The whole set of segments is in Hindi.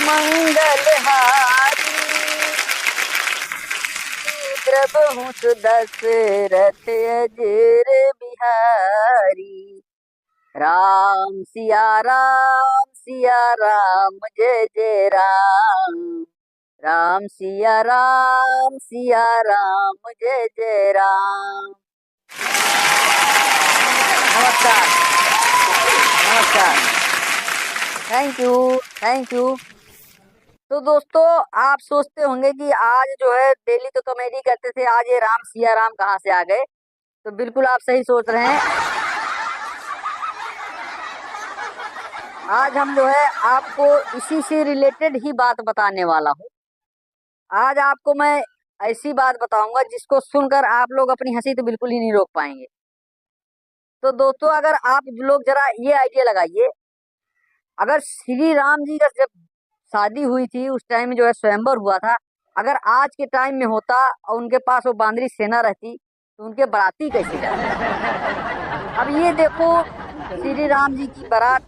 मंगलहारी, प्रभु दशरथ अजर बिहारी। राम सिया राम जय जय राम। राम सिया राम जय जय राम। नमस्कार नमस्कार, थैंक यू। तो दोस्तों, आप सोचते होंगे कि आज जो है डेली तो कॉमेडी करते थे, आज ये राम सिया राम कहाँ से आ गए। तो बिल्कुल आप सही सोच रहे हैं। आज हम जो है आपको इसी से रिलेटेड ही बात बताने वाला हूँ। आज आपको मैं ऐसी बात बताऊंगा जिसको सुनकर आप लोग अपनी हंसी तो बिल्कुल ही नहीं रोक पाएंगे। तो दोस्तों, अगर आप लोग जरा ये आइडिया लगाइए, अगर श्री राम जी का जब शादी हुई थी उस टाइम जो है स्वयंवर हुआ था, अगर आज के टाइम में होता और उनके पास वो बांदरी सेना रहती तो उनके बाराती कैसे जाते। अब ये देखो, श्री राम जी की बारात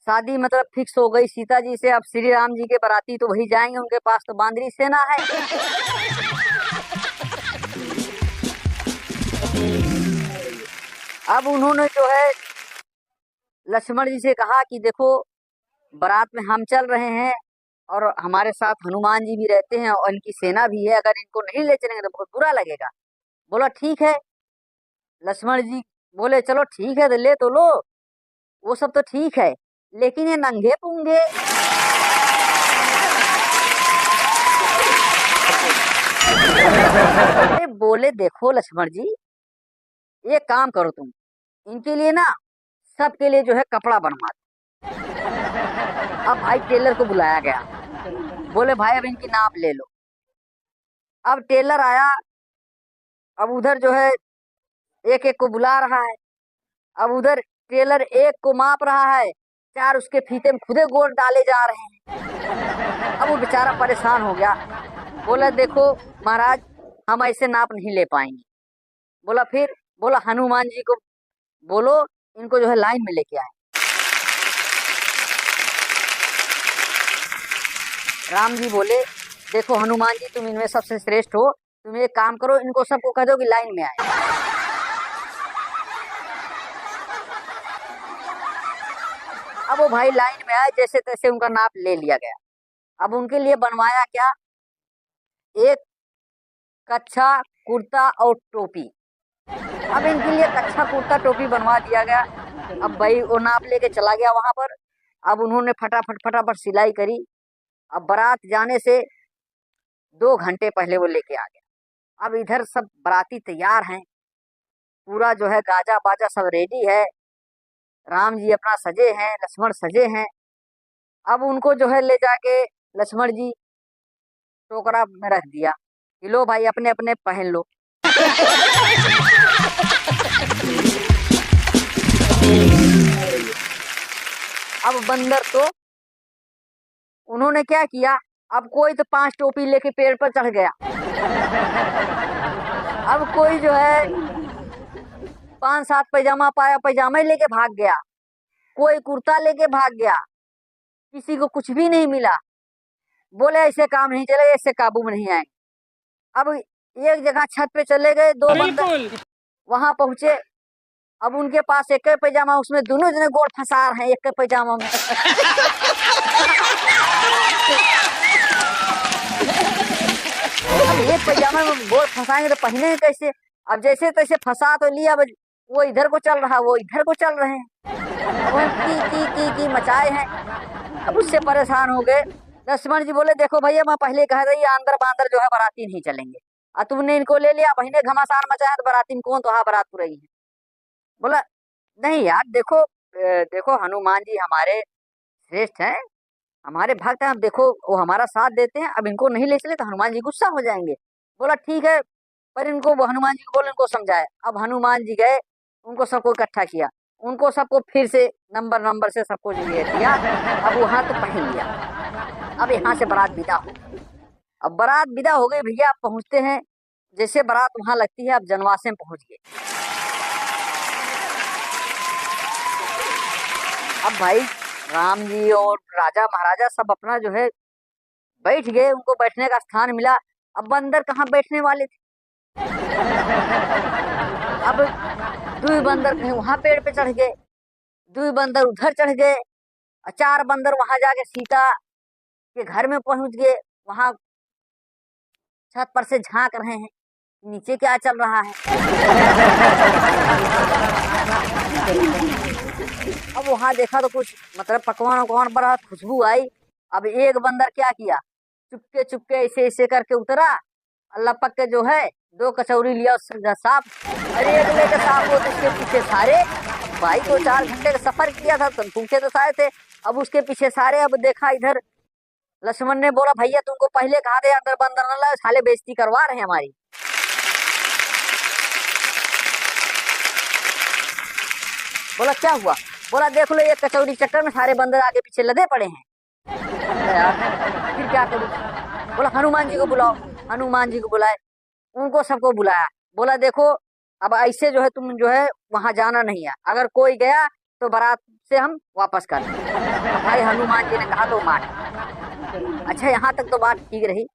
शादी मतलब फिक्स हो गई सीता जी से। अब श्री राम जी के बाराती तो वही जाएंगे, उनके पास तो बांदरी सेना है। अब उन्होंने जो है लक्ष्मण जी से कहा कि देखो, बारात में हम चल रहे हैं और हमारे साथ हनुमान जी भी रहते हैं और इनकी सेना भी है, अगर इनको नहीं ले चलेंगे तो बहुत बुरा लगेगा। बोला ठीक है। लक्ष्मण जी बोले चलो ठीक है, तो ले तो लो, वो सब तो ठीक है, लेकिन ये नंगे पुंगे। अरे बोले देखो लक्ष्मण जी, ये काम करो तुम, इनके लिए ना सबके लिए जो है कपड़ा बनवा दो। अब भाई टेलर को बुलाया गया, बोले भाई अब इनकी नाप ले लो। अब टेलर आया, अब उधर जो है एक एक को बुला रहा है। अब उधर टेलर एक को माप रहा है, चार उसके फीते में खुदे गोड़ डाले जा रहे हैं। अब वो बेचारा परेशान हो गया, बोला देखो महाराज, हम ऐसे नाप नहीं ले पाएंगे। बोला फिर? बोला हनुमान जी को बोलो, इनको जो है लाइन में लेके आए। राम जी बोले देखो हनुमान जी, तुम इनमें सबसे श्रेष्ठ हो, तुम एक काम करो, इनको सबको कह दो कि लाइन में आए। अब वो भाई लाइन में आए, जैसे तैसे उनका नाप ले लिया गया। अब उनके लिए बनवाया क्या, एक कच्छा कुर्ता और टोपी। अब इनके लिए कच्छा कुर्ता टोपी बनवा दिया गया। अब भाई वो नाप लेके चला गया वहां पर। अब उन्होंने फटाफट सिलाई करी। अब बारात जाने से 2 घंटे पहले वो लेके आ गया। अब इधर सब बाराती तैयार हैं, पूरा जो है गाजा बाजा सब रेडी है, राम जी अपना सजे हैं, लक्ष्मण सजे हैं। अब उनको जो है ले जाके लक्ष्मण जी टोकरा में रख दिया कि लो भाई अपने अपने पहन लो। अब बंदर तो उन्होंने क्या किया, अब कोई तो 5 टोपी लेके पेड़ पर चढ़ गया। अब कोई जो है 5-7 पैजामा पाया, पैजामा ही लेके भाग गया, कोई कुर्ता लेके भाग गया, किसी को कुछ भी नहीं मिला। बोले ऐसे काम नहीं चलेगा, ऐसे काबू में नहीं आएंगे। अब एक जगह छत पे चले गए, 2 बंदर वहां पहुंचे। अब उनके पास एक ही पैजामा, उसमें दोनों जने गोड़ फंसा रहे हैं एक ही पैजामा में। अब एक पैजामा में गोड़ फंसाएंगे तो पहने कैसे। अब जैसे तैसे फंसा तो लिया, अब वो इधर को चल रहा, वो इधर को चल रहे हैं, की मचाए हैं। अब उससे परेशान हो गए। लक्ष्मण जी बोले देखो भैया, मैं पहले कह रही अंदर बांदर जो है बाराती नहीं चलेंगे, और तुमने इनको ले लिया, बहने घमासान मचाया तो बाराती में कौन तो हाँ बारात रही है। बोला नहीं यार, देखो देखो हनुमान जी हमारे श्रेष्ठ हैं, हमारे भक्त हैं, अब देखो वो हमारा साथ देते हैं, अब इनको नहीं ले चले तो हनुमान जी गुस्सा हो जाएंगे। बोला ठीक है, पर इनको वो हनुमान जी को बोले, इनको समझाए। अब हनुमान जी गए, उनको सबको इकट्ठा किया, उनको सबको फिर से नंबर से सबको लिए दिया। अब वहां तो पहन लिया। अब यहाँ से बारात विदा हो। अब बारात विदा हो गई भैया, आप पहुंचते हैं, जैसे बारात वहां लगती है, अब जनवासे में पहुंच गए। अब भाई राम जी और राजा महाराजा सब अपना जो है बैठ गए, उनको बैठने का स्थान मिला। अब बंदर कहाँ बैठने वाले थे। अब दुई बंदर कहीं वहां पेड़ पे चढ़ गए, दुई बंदर उधर चढ़ गए, और चार बंदर वहां जाके सीता के घर में पहुंच गए। वहां छत पर से झांक रहे हैं नीचे क्या चल रहा है। अब वहां देखा तो कुछ मतलब पकवान वकवान बड़ा खुशबू आई। अब एक बंदर क्या किया, चुपके चुपके ऐसे ऐसे करके उतरा, लपक के जो है दो कचौरी लिया उससे साफ, अरे एक लेके साफ हो तो उसके पीछे सारे। भाई 2-4 घंटे का सफर किया था, तुम भूखे तो सारे थे। अब उसके पीछे सारे। अब देखा इधर लक्ष्मण ने बोला भैया तुमको पहले कहा था अंदर बंदर न लाए, साले बेइज्जती करवा रहे हैं हमारी। बोला क्या हुआ, बोला देख लो एक कचौरी चक्कर में सारे बंदर आगे पीछे लदे पड़े हैं। यार फिर क्या करूं। बोला हनुमान जी को बुलाओ। हनुमान जी को बुलाए, उनको सबको बुलाया। बोला देखो अब ऐसे जो है तुम जो है वहां जाना नहीं है, अगर कोई गया तो बारात से हम वापस कर देंगे। भाई हनुमान जी ने कहा तो मान। अच्छा यहाँ तक तो बात ठीक रही।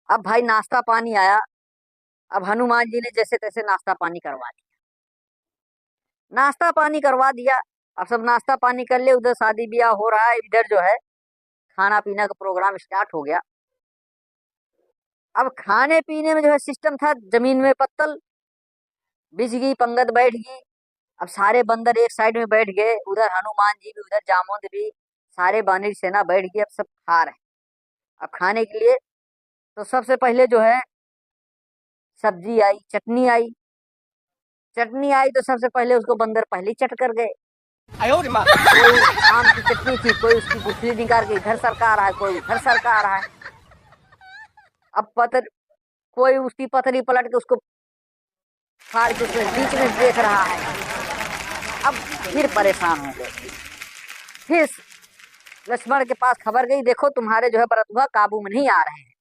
अब भाई नाश्ता पानी आया। अब हनुमान जी ने जैसे तैसे नाश्ता पानी करवा दिया। नाश्ता पानी करवा दिया। अब सब नाश्ता पानी कर ले, उधर शादी ब्याह हो रहा है, इधर जो है खाना पीना का प्रोग्राम स्टार्ट हो गया। अब खाने पीने में जो है सिस्टम था, जमीन में पत्तल बिछ गई, पंगत बैठ गई। अब सारे बंदर एक साइड में बैठ गए, उधर हनुमान जी भी, उधर जामुन भी, सारे बानर सेना बैठ गई। अब सब खा रहे हैं। अब खाने के लिए तो सबसे पहले जो है सब्जी आई, चटनी आई। चटनी आई तो सबसे पहले उसको बंदर पहले ही चट कर गए। कोई आम की चटनी थी, कोई उसकी गुठली निकाल के इधर सरका रहा है, कोई उधर सरका रहा है। अब कोई उसकी पतली पलट के उसको फाड़ के उसमें बीच में देख रहा है। अब फिर परेशान हो गए। फिर लक्ष्मण के पास खबर गई, देखो तुम्हारे जो है भरतुआ काबू में नहीं आ रहे हैं,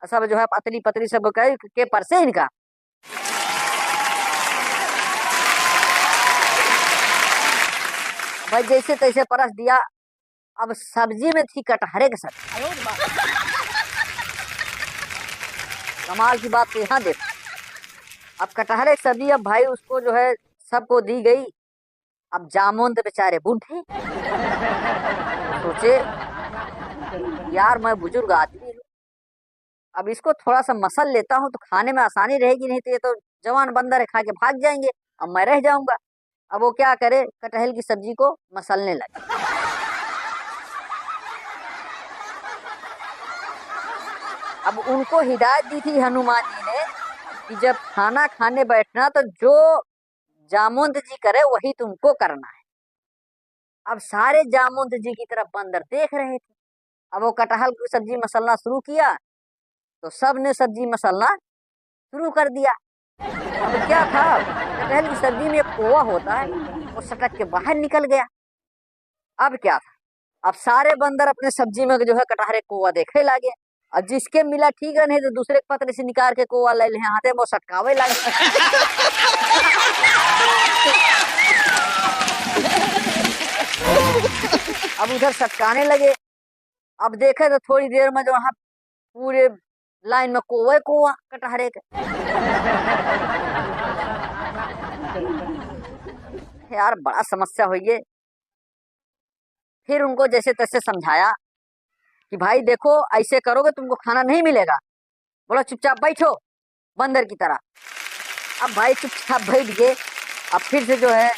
सब जो है पतली पतली सब के पर से इनका। भाई जैसे तैसे परस दिया। अब सब्जी में थी कटहरे की सब्जी। कमाल की बात तो यहाँ देखो, अब कटहरे की सब्जी, अब भाई उसको जो है सबको दी गई। अब जामुन तो बेचारे बूढ़े सोचे यार मैं बुजुर्ग आदमी हूँ, अब इसको थोड़ा सा मसल लेता हूँ तो खाने में आसानी रहेगी, नहीं तो ये तो जवान बंदर है खा के भाग जाएंगे, अब मैं रह जाऊंगा। अब वो क्या करे, कटहल की सब्जी को मसलने लगे। अब उनको हिदायत दी थी हनुमान जी ने कि जब खाना खाने बैठना तो जो जामुन जी करे वही तुमको करना है। अब सारे जामुन जी की तरफ बंदर देख रहे थे। अब वो कटहल की सब्जी मसलना शुरू किया तो सब ने सब्जी मसलना शुरू कर दिया। अब क्या था, कटहल की सब्जी में एक कोवा होता है, वो सटक के बाहर निकल गया। अब क्या था, अब सारे बंदर अपने सब्जी में जो है कटहरे कोवा देखे लगे। और जिसके मिला ठीक है, नहीं तो दूसरे के पत्र से निकाल के कोवा ले ले हाथे वो सटकावे लगे। अब उधर सटकाने लगे। अब देखे तो थोड़ी देर में जो वहां पूरे लाइन में कोवा कोवा कटहरे के। यार बड़ा समस्या हुई है। फिर उनको जैसे तैसे समझाया कि भाई देखो ऐसे करोगे तुमको खाना नहीं मिलेगा। बोला चुपचाप बैठो बंदर की तरह। अब भाई चुपचाप बैठ गए। अब फिर से जो है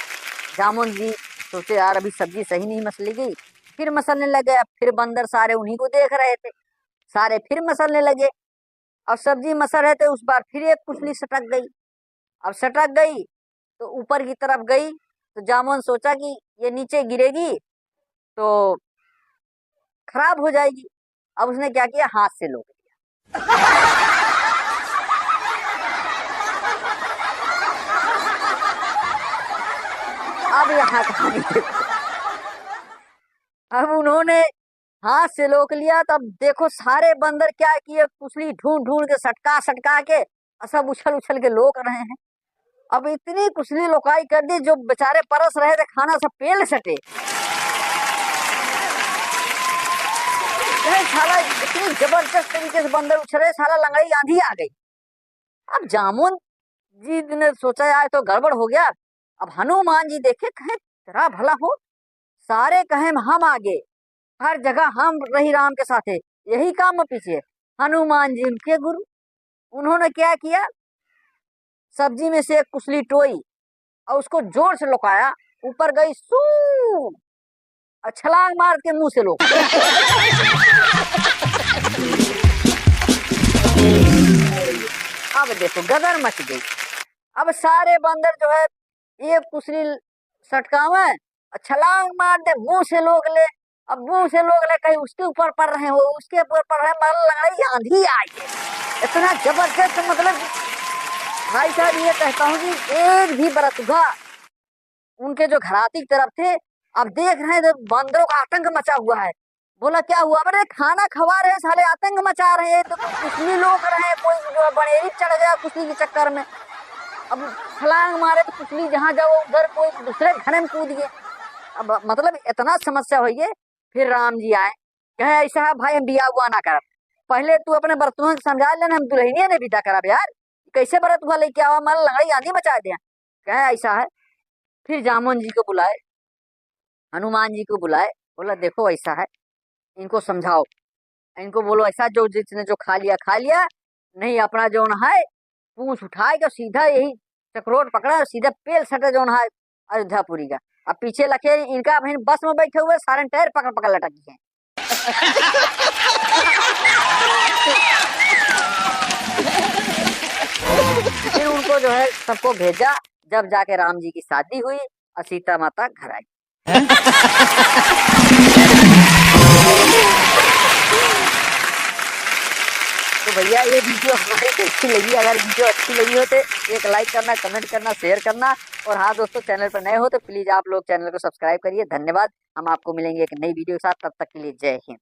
जामुन जी सोचे यार अभी सब्जी सही नहीं मसली गई, फिर मसलने लगे। अब फिर बंदर सारे उन्हीं को देख रहे थे, सारे फिर मसलने लगे। अब सब्जी मसल रहे थे, उस बार फिर एक पुछली सटक गई। अब सटक गई तो ऊपर की तरफ गई तो जामुन सोचा कि ये नीचे गिरेगी तो खराब हो जाएगी। अब उसने क्या किया, हाथ से लोग लिया। अब यहाँ कहानी देखो, अब उन्होंने हाथ से लोक लिया। तब देखो सारे बंदर क्या किए, पुछली ढूंढ ढूंढ के सटका सटका के सब उछल उछल के लोक रहे हैं। अब इतनी कुछली लोकाई कर दी जो बेचारे परस रहे थे खाना सब पेल सटे। कहे साला इतनी जबरदस्त तरीके से बंदर उछले, साला लंगड़ी आंधी आ गई। अब जामुन जी ने सोचा यार तो गड़बड़ हो गया। अब हनुमान जी देखे, कहे तेरा भला हो, सारे कहे हम आगे, हर जगह हम रही राम के साथ है, यही काम में पीछे। हनुमान जी उनके गुरु, उन्होंने क्या किया, सब्जी में से एक कुसली टोई और उसको जोर से लुकाया, ऊपर गई सू और छलांग मार के मुंह से लो। अब देखो गदर मच गई। अब सारे बंदर जो है एक कुसली सटकावे, छलांग मार दे, मुंह से लोग ले। अब मुंह से लोग ले, कहीं उसके ऊपर पड़ रहे हो, उसके ऊपर पड़ रहे, मर लड़ाई आंधी आई है, इतना जबरदस्त। मतलब भाई साहब ये कहता हूँ कि एक भी बरतुगा उनके जो घराती की तरफ थे, अब देख रहे हैं बंदरों का आतंक मचा हुआ है। बोला क्या हुआ, अरे खाना खवा रहे साले, आतंक मचा रहे हैं, तो कुसली लोग रहे, कोई जो है बड़ेरी चढ़ गया कुसली के चक्कर में। अब छलांग मारे तो कुसली जहां जाओ उधर कोई दूसरे घर में कूद गए। अब मतलब इतना समस्या हुई है। फिर राम जी आए, कहे ऐसा है भाई हम बिया हुआ ना कर, पहले तू अपने बरतुआ को समझा लेना, हम दुल्हनिया ने विदा करा यार, कैसे बरतुआ लेके आवा, माल लंगड़ी आंधी मचा दिया। कहे ऐसा है। फिर जामुन जी को बुलाए, हनुमान जी को बुलाए, बोला देखो ऐसा है, इनको समझाओ, इनको बोलो ऐसा, जो जिसने जो खा लिया, नहीं अपना जो है पूछ उठाएगा सीधा यही चक्रोट पकड़ा, सीधा पेल सटे जो है अयोध्यापुरी का। अब पीछे लगे इनका बहन बस में बैठे हुए, सारे टायर पकड़ पकड़ लटकी है। फिर उनको जो है सबको भेजा, जब जाके राम जी की शादी हुई और सीता माता घर आई। तो भैया ये वीडियो हमारी अच्छी लगी, अगर वीडियो अच्छी लगी हो तो एक लाइक करना, कमेंट करना, शेयर करना। और हाँ दोस्तों, चैनल पर नए हो तो प्लीज आप लोग चैनल को सब्सक्राइब करिए। धन्यवाद। हम आपको मिलेंगे एक नई वीडियो के साथ, तब तक के लिए जय हिंद।